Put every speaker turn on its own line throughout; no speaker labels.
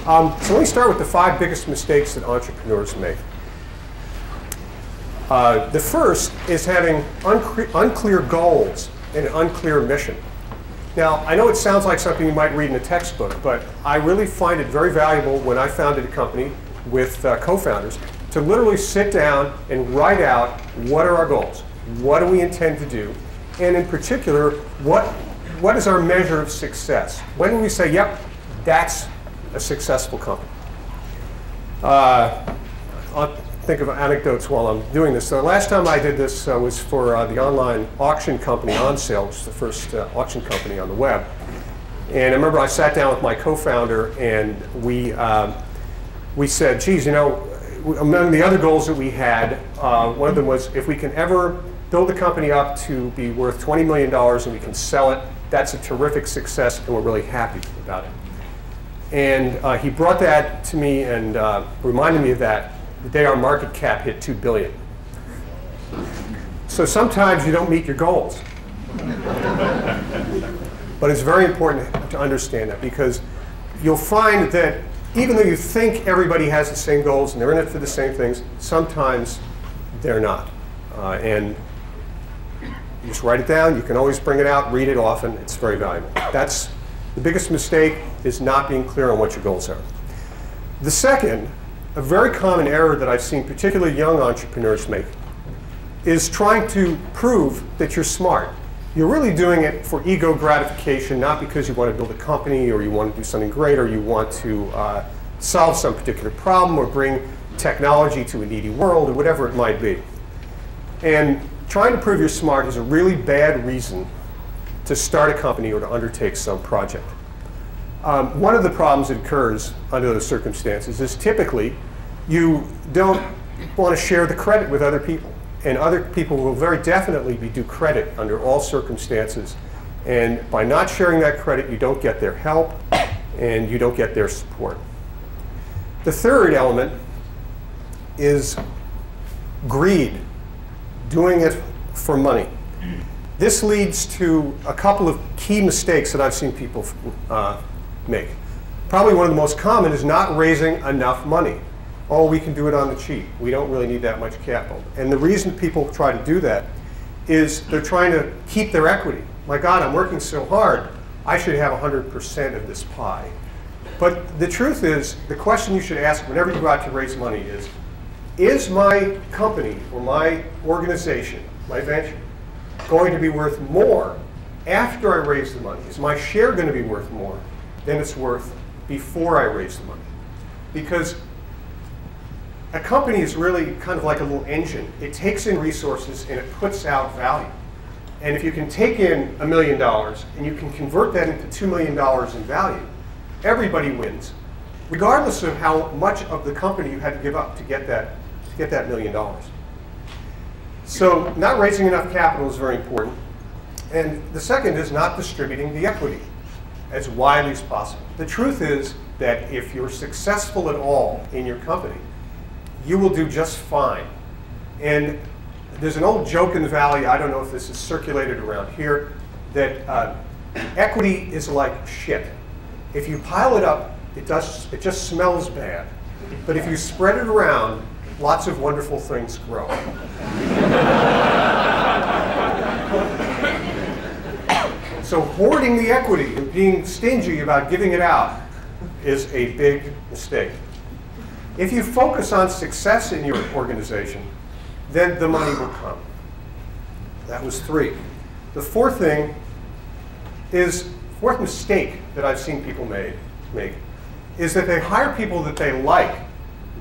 So let me start with the 5 biggest mistakes that entrepreneurs make. The first is having unclear goals and an unclear mission. Now, I know it sounds like something you might read in a textbook, but I really find it very valuable when I founded a company with co-founders to literally sit down and write out what are our goals, what do we intend to do, and in particular, what is our measure of success? When do we say, yep, that's a successful company? I'll think of anecdotes while I'm doing this. So the last time I did this was for the online auction company OnSale, which is the first auction company on the web. And I remember I sat down with my co-founder and we said, geez, you know, among the other goals that we had, one of them was if we can ever build the company up to be worth $20 million and we can sell it, that's a terrific success and we're really happy about it. And he brought that to me and reminded me of that the day our market cap hit $2 billion. So sometimes you don't meet your goals. But it's very important to understand that, because you'll find that even though you think everybody has the same goals and they're in it for the same things, sometimes they're not. And you just write it down. You can always bring it out, read it often. It's very valuable. That's the biggest mistake, is not being clear on what your goals are. The second, a very common error that I've seen particularly young entrepreneurs make, is trying to prove that you're smart. You're really doing it for ego gratification, not because you want to build a company or you want to do something great or you want to solve some particular problem or bring technology to a needy world or whatever it might be. And trying to prove you're smart is a really bad reason to start a company or to undertake some project. One of the problems that occurs under those circumstances is typically you don't want to share the credit with other people. And other people will very definitely be due credit under all circumstances. And by not sharing that credit, you don't get their help and you don't get their support. The third element is greed, doing it for money. This leads to a couple of key mistakes that I've seen people make. Probably one of the most common is not raising enough money. Oh, we can do it on the cheap. We don't really need that much capital. And the reason people try to do that is they're trying to keep their equity. My God, I'm working so hard. I should have 100% of this pie. But the truth is, the question you should ask whenever you go out to raise money is my company or my organization, my venture, going to be worth more after I raise the money? Is my share going to be worth more than it's worth before I raise the money? Because a company is really kind of like a little engine. It takes in resources and it puts out value. And if you can take in $1 million and you can convert that into $2 million in value, everybody wins, regardless of how much of the company you had to give up to get that $1 million. So not raising enough capital is very important. And the second is not distributing the equity as widely as possible. The truth is that if you're successful at all in your company, you will do just fine. And there's an old joke in the Valley, I don't know if this is circulated around here, that equity is like shit. If you pile it up, it just smells bad. But if you spread it around, lots of wonderful things grow. So hoarding the equity and being stingy about giving it out is a big mistake. If you focus on success in your organization, then the money will come. That was 3. The fourth mistake that I've seen people make is that they hire people that they like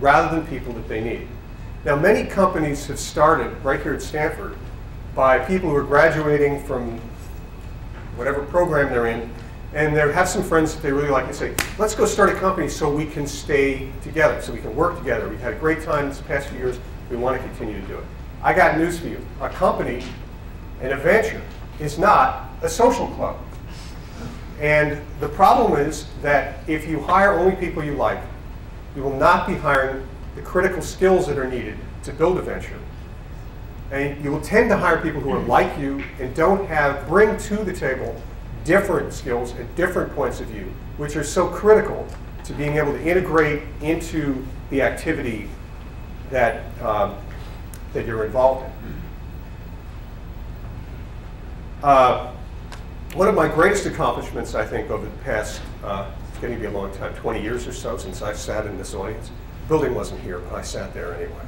rather than people that they need. Now, many companies have started right here at Stanford by people who are graduating from whatever program they're in, and they have some friends that they really like and say, let's go start a company so we can stay together, so we can work together. We've had a great time this past few years. We want to continue to do it. I got news for you. A company and a venture is not a social club. And the problem is that if you hire only people you like, you will not be hiring the critical skills that are needed to build a venture. And you will tend to hire people who are like you and bring to the table different skills and different points of view, which are so critical to being able to integrate into the activity that, that you're involved in. One of my greatest accomplishments, I think, over the past, it's getting to be a long time, 20 years or so since I've sat in this audience. The building wasn't here, but I sat there anyway.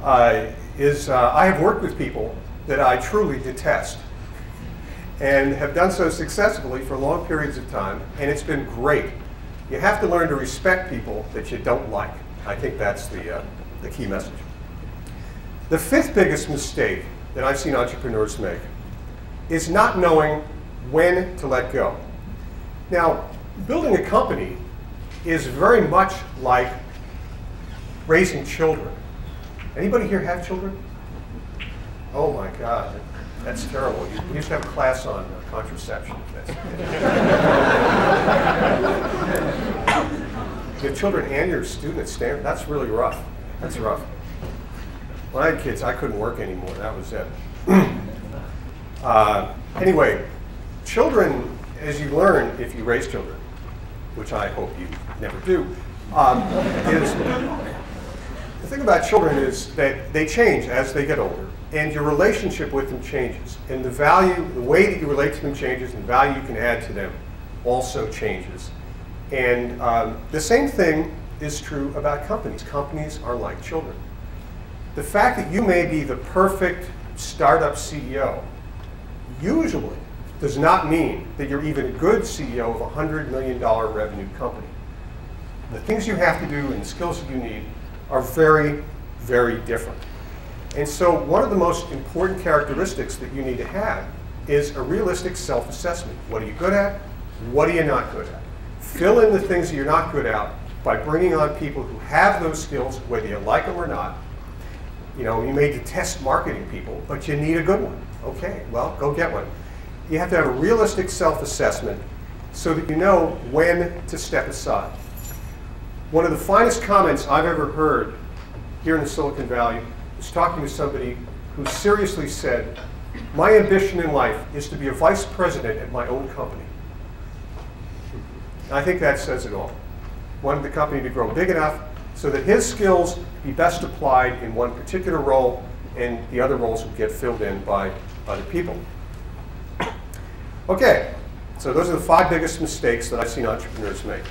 I have worked with people that I truly detest and have done so successfully for long periods of time, and it's been great. You have to learn to respect people that you don't like. I think that's the key message. The fifth biggest mistake that I've seen entrepreneurs make is not knowing when to let go. Now, building a company is very much like raising children. Anybody here have children? Oh my God, that's terrible. You used to have a class on contraception. You have children and you're a student at Stanford. That's really rough. That's rough. When I had kids, I couldn't work anymore. That was it. Anyway, children, as you learn if you raise children, which I hope you never do, the thing about children is that they change as they get older, and your relationship with them changes, and the way that you relate to them changes, and the value you can add to them also changes. And the same thing is true about companies. Companies are like children. The fact that you may be the perfect startup CEO usually does not mean that you're even a good CEO of a $100 million revenue company. The things you have to do and the skills that you need are very, very different. And so one of the most important characteristics that you need to have is a realistic self-assessment. What are you good at? What are you not good at? Fill in the things that you're not good at by bringing on people who have those skills, whether you like them or not. You know, you may detest marketing people, but you need a good one. Okay, well, go get one. You have to have a realistic self-assessment so that you know when to step aside. One of the finest comments I've ever heard here in the Silicon Valley was talking to somebody who seriously said, "My ambition in life is to be a vice president at my own company." And I think that says it all. Wanted the company to grow big enough so that his skills be best applied in one particular role, and the other roles would get filled in by other people. Okay, so those are the 5 biggest mistakes that I've seen entrepreneurs make.